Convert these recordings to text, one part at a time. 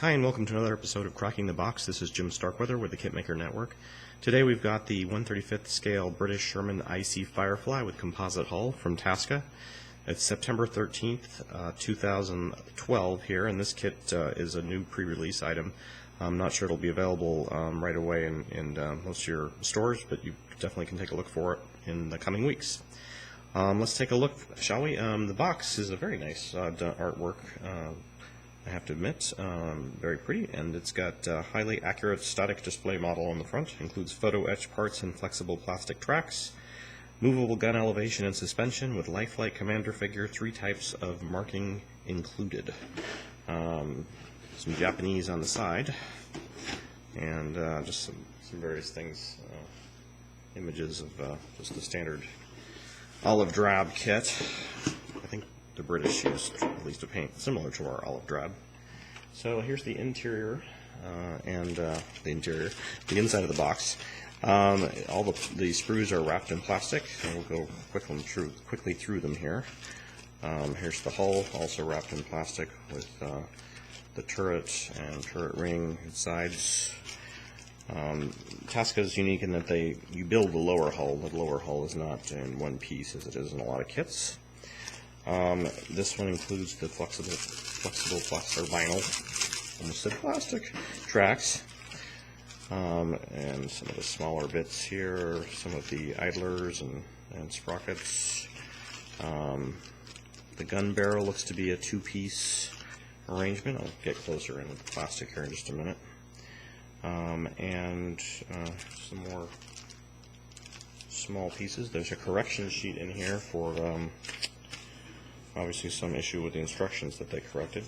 Hi, and welcome to another episode of Cracking the Box. This is Jim Starkweather with the KitMaker Network. Today we've got the 1/35th scale British Sherman IC Firefly with composite hull from Tasca. It's September 13th, 2012 here, and this kit is a new pre-release item. I'm not sure it'll be available right away in most of your stores, but you definitely can take a look for it in the coming weeks. Let's take a look, shall we? The box is a very nice artwork. I have to admit, very pretty, and it's got a highly accurate static display model on the front. Includes photo-etch parts and flexible plastic tracks, movable gun elevation and suspension with lifelike commander figure, 3 types of marking included. Some Japanese on the side, and just some various things, images of just the standard olive drab kit. I think the British used at least a paint similar to our olive drab. So here's the interior and the inside of the box. All the sprues are wrapped in plastic, and we'll go quickly through them here. Here's the hull, also wrapped in plastic with the turret and turret ring and sides. Tasca is unique in that you build the lower hull. The lower hull is not in one piece as it is in a lot of kits. This one includes the flexible plastic or vinyl, almost said plastic, tracks, and some of the smaller bits here, some of the idlers and sprockets. The gun barrel looks to be a 2-piece arrangement. I'll get closer in with the plastic here in just a minute. And some more small pieces. There's a correction sheet in here for obviously some issue with the instructions that they corrected.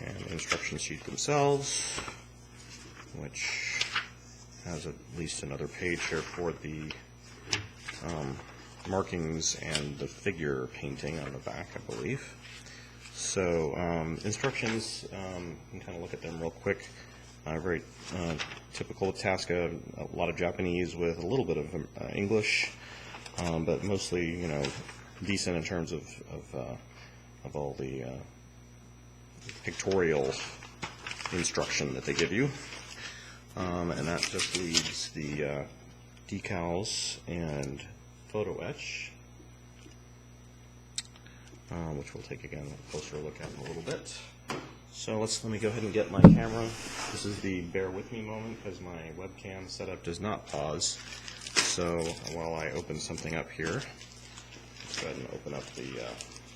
And the instruction sheet themselves, which has at least another page here for the markings and the figure painting on the back, I believe. So instructions, you can kind of look at them real quick. Very typical of Tasca, a lot of Japanese with a little bit of English, but mostly, decent in terms of all the pictorial instruction that they give you. And that just leaves the decals and photo-etch, which we'll take again a closer look at in a little bit. So let me go ahead and get my camera. This is the bear with me moment because my webcam setup does not pause. So while I open something up here, let's go ahead and open up the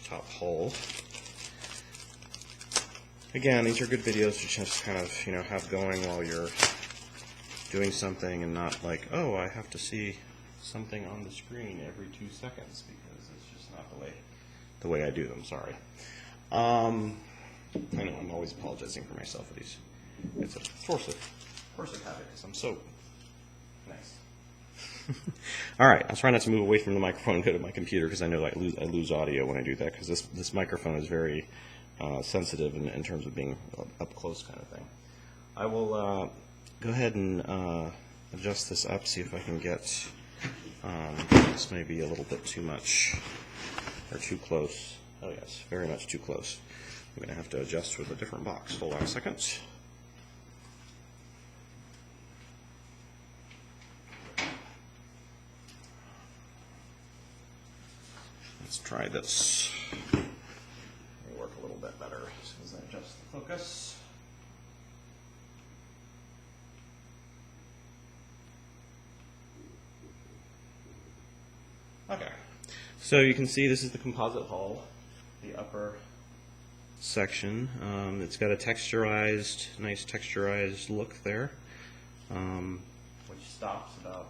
top hull. Again, these are good videos to just kind of have going while you're doing something, and not like, oh, I have to see something on the screen every 2 seconds, because it's just not the way I do them. Sorry. I know I'm always apologizing for myself for these. It's a force of habit because I'm so nice. All right, I'll try not to move away from the microphone and go to my computer because I know I lose audio when I do that, because this microphone is very sensitive in terms of being up close kind of thing. I will go ahead and adjust this up, see if I can get this may be a little bit too much or too close. Oh yes, very much too close. I'm going to have to adjust with a different box. Hold on a second. Let's try this. It'll work a little bit better as soon as I adjust the focus. Okay. So you can see this is the composite hull, the upper section. It's got a nice texturized look there, which stops about,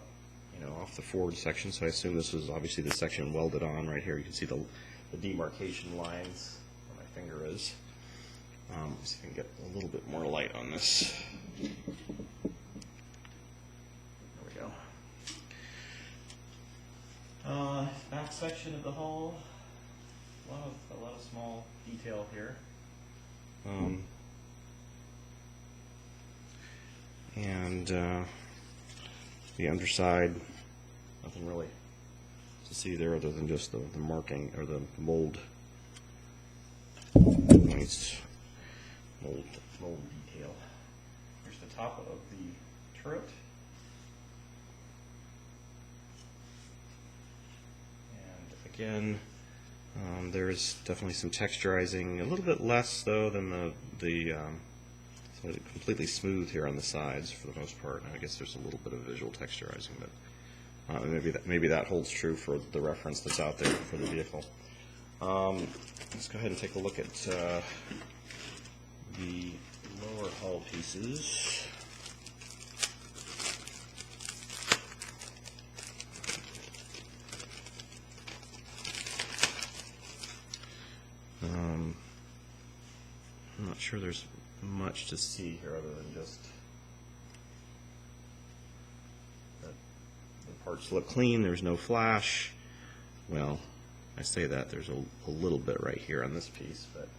off the forward section. So I assume this is obviously the section welded on right here. You can see the demarcation lines where my finger is. Let's see if I can get a little bit more light on this. There we go. Back section of the hull. A lot of small detail here. And the underside, nothing really to see there other than just the marking or the mold points. mold detail. Here's the top of the turret. And again, there's definitely some texturizing, a little bit less though than so completely smooth here on the sides for the most part. I guess there's a little bit of visual texturizing, but maybe that holds true for the reference that's out there for the vehicle. Let's go ahead and take a look at the lower hull pieces. I'm not sure there's much to see here other than just that the parts look clean. There's no flash. Well, I say that there's a little bit right here on this piece, but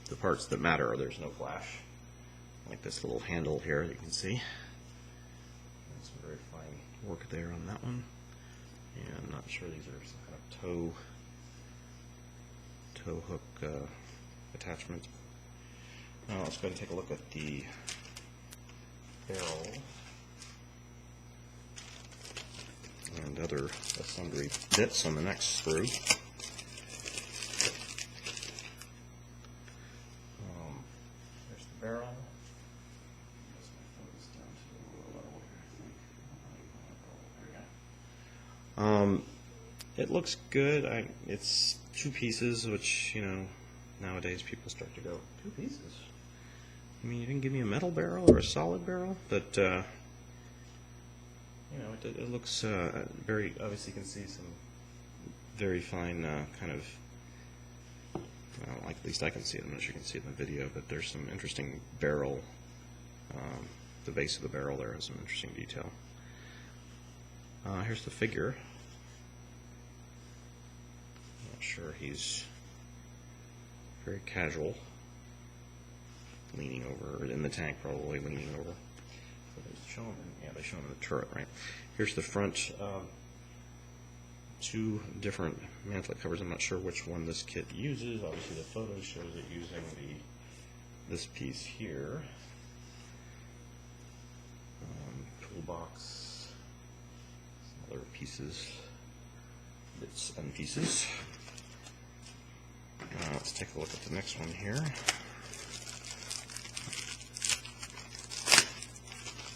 the parts that matter are there's no flash. Like this little handle here, you can see. There's some very fine work there on that one. And I'm not sure these are some kind of tow hook attachment. Now let's go ahead and take a look at the barrel and other sundry bits on the next sprue. There's the barrel. It looks good. It's two pieces, which, you know, nowadays people start to go, 2 pieces? I mean, you didn't give me a metal barrel or a solid barrel, but, you know, it looks very, obviously you can see some very fine kind of, well, like, at least I can see it. I'm not sure you can see it in the video, but there's some interesting barrel, the base of the barrel there has some interesting detail. Here's the figure. Not sure, he's very casual, leaning over, or in the tank probably, leaning over. So they show him, yeah, they show him in the turret, right? Here's the front, 2 different mantlet covers. I'm not sure which one this kit uses. Obviously the photo shows it using this piece here. Toolbox, some other pieces, bits and pieces. Let's take a look at the next one here.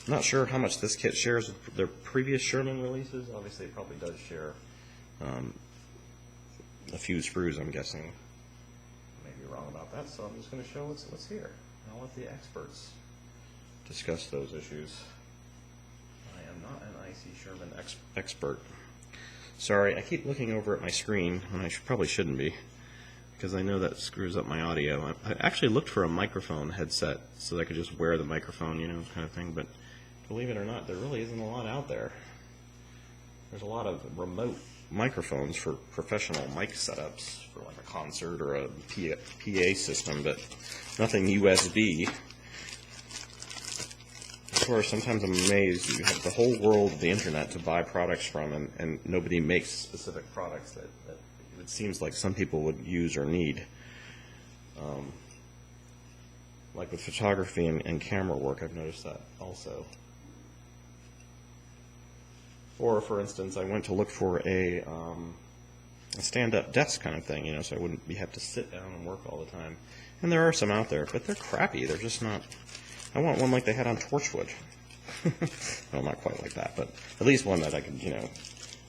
I'm not sure how much this kit shares with their previous Sherman releases. Obviously it probably does share a few sprues, I'm guessing. I may be wrong about that, so I'm just going to show what's here. I'll let the experts discuss those issues. I am not an IC Sherman expert. Sorry, I keep looking over at my screen when I probably shouldn't be, because I know that screws up my audio. I actually looked for a microphone headset so that I could just wear the microphone, you know, kind of thing, but believe it or not, there really isn't a lot out there. There's a lot of remote microphones for professional mic setups for like a concert or a PA system, but nothing USB. Of course, sometimes I'm amazed you have the whole world of the internet to buy products from, and nobody makes specific products that it seems like some people would use or need. Like with photography and camera work, I've noticed that also. Or, for instance, I went to look for a stand-up desk kind of thing, you know, so I wouldn't have to sit down and work all the time. And there are some out there, but they're crappy. They're just not. I want one like they had on Torchwood. Well, not quite like that, but at least one that I could, you know,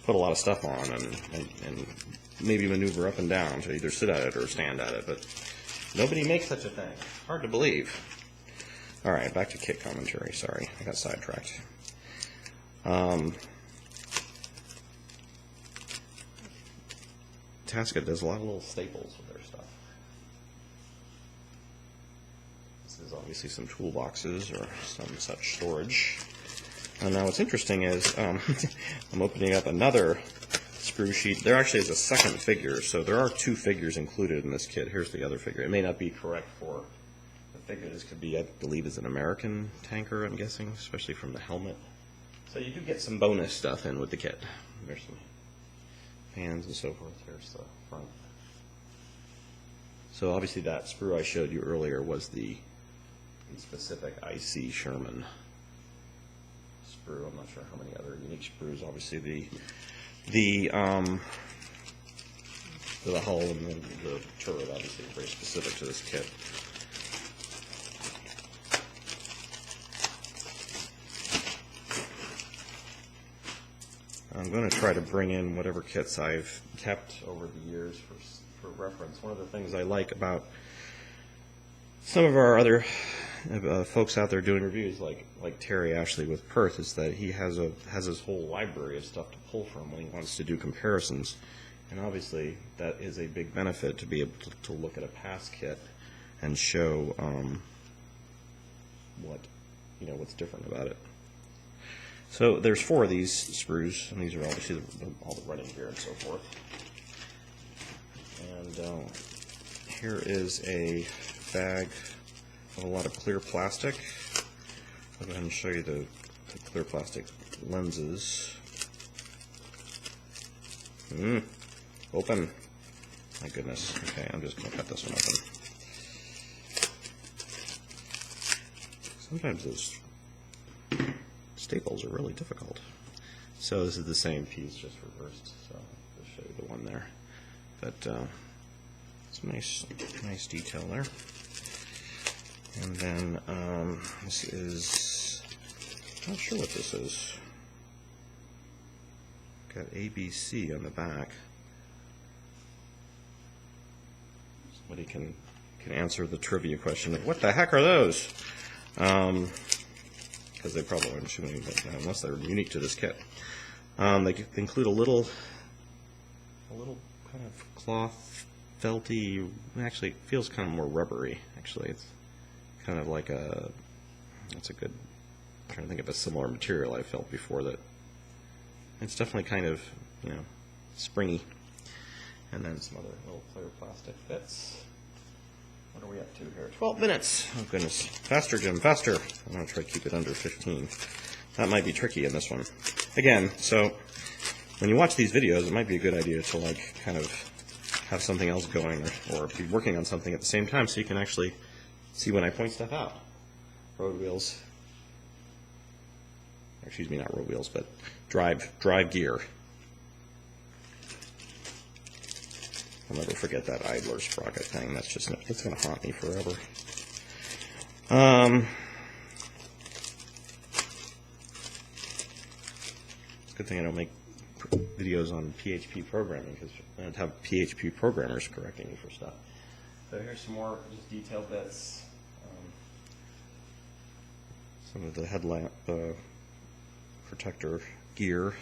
put a lot of stuff on and maybe maneuver up and down to either sit at it or stand at it. But nobody makes such a thing. Hard to believe. All right, back to kit commentary. Sorry, I got sidetracked. Tasca does a lot of little staples with their stuff. This is obviously some toolboxes or some such storage. And now what's interesting is I'm opening up another sprue sheet. There actually is a second figure, so there are 2 figures included in this kit. Here's the other figure. It may not be correct for the figure. This could be, I believe, is an American tanker, I'm guessing, especially from the helmet. So you do get some bonus stuff in with the kit. There's some hands and so forth. Here's the front. So obviously that sprue I showed you earlier was the specific IC Sherman sprue. I'm not sure how many other unique sprues. Obviously the hull and the turret obviously are very specific to this kit. I'm going to try to bring in whatever kits I've kept over the years for reference. One of the things I like about some of our other folks out there doing reviews, like Terry Ashley with Perth, is that he has his whole library of stuff to pull from when he wants to do comparisons. And obviously, that is a big benefit to be able to look at a past kit and show what's different about it. So there's 4 of these sprues, and these are obviously all the running gear and so forth. And here is a bag of a lot of clear plastic. I'll go ahead and show you the clear plastic lenses. Open. My goodness. Okay, I'm just going to cut this one open. Sometimes those staples are really difficult. So this is the same piece, just reversed. So I'll show you the one there. But it's a nice detail there. And then this is, not sure what this is. Got ABC on the back. Somebody can answer the trivia question of what the heck are those? Because they probably aren't showing, unless they're unique to this kit. They include a little kind of cloth, felty. Actually, it feels kind of more rubbery. Actually, it's kind of like that's a good. I'm trying to think of a similar material I felt before that. It's definitely kind of springy. And then some other little clear plastic bits. What are we up to here? 12 minutes. Oh goodness. Faster, Jim, faster. I'm going to try to keep it under 15. That might be tricky in this one. Again, so when you watch these videos, it might be a good idea to kind of have something else going or be working on something at the same time so you can actually see when I point stuff out. Road wheels. Excuse me, not road wheels, but drive gear. I'll never forget that idler sprocket thing. It's going to haunt me forever. It's a good thing I don't make videos on PHP programming because I'd have PHP programmers correcting me for stuff. So here's some more just detailed bits. Some of the headlamp protector gear.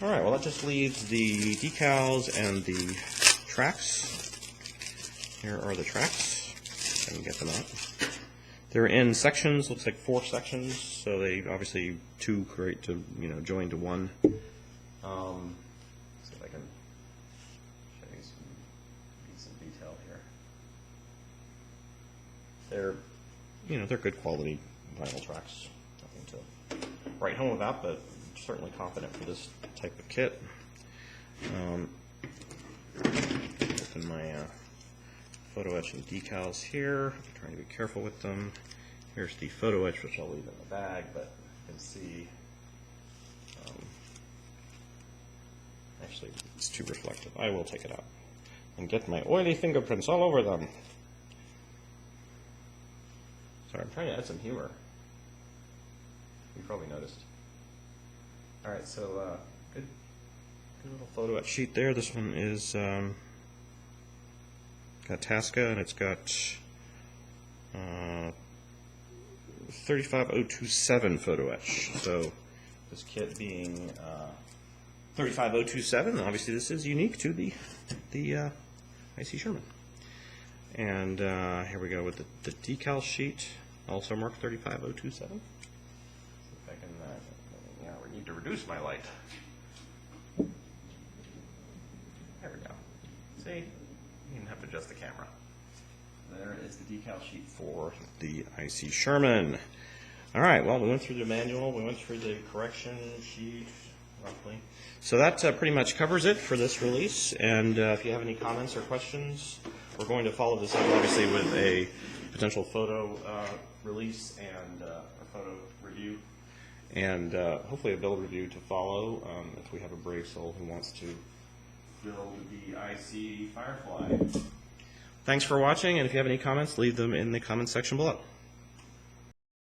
All right, well that just leaves the decals and the tracks. Here are the tracks. I can get them out. They're in sections. Looks like 4 sections. So they obviously 2 create to join to 1. See if I can show you some detail here. They're good quality vinyl tracks. Nothing to write home about, but certainly confident for this type of kit. Open my photo-etch and decals here. I'm trying to be careful with them. Here's the photo-etch, which I'll leave in the bag, but you can see actually it's too reflective. I will take it out and get my oily fingerprints all over them. Sorry, I'm trying to add some humor. You probably noticed. All right, so good little photo etch sheet there. This one is got Tasca, and it's got 35027 photo etch. So this kit being 35027, obviously this is unique to the IC Sherman. And here we go with the decal sheet, also marked 35027. I need to reduce my light. There we go. See? You didn't have to adjust the camera. There is the decal sheet for the IC Sherman. All right, well, we went through the manual. We went through the correction sheet, roughly. So that pretty much covers it for this release. And if you have any comments or questions We're going to follow this up, obviously, with a potential photo release and a photo review, and hopefully a build review to follow if we have a brave soul who wants to build the IC Firefly. Thanks for watching, and if you have any comments, leave them in the comments section below.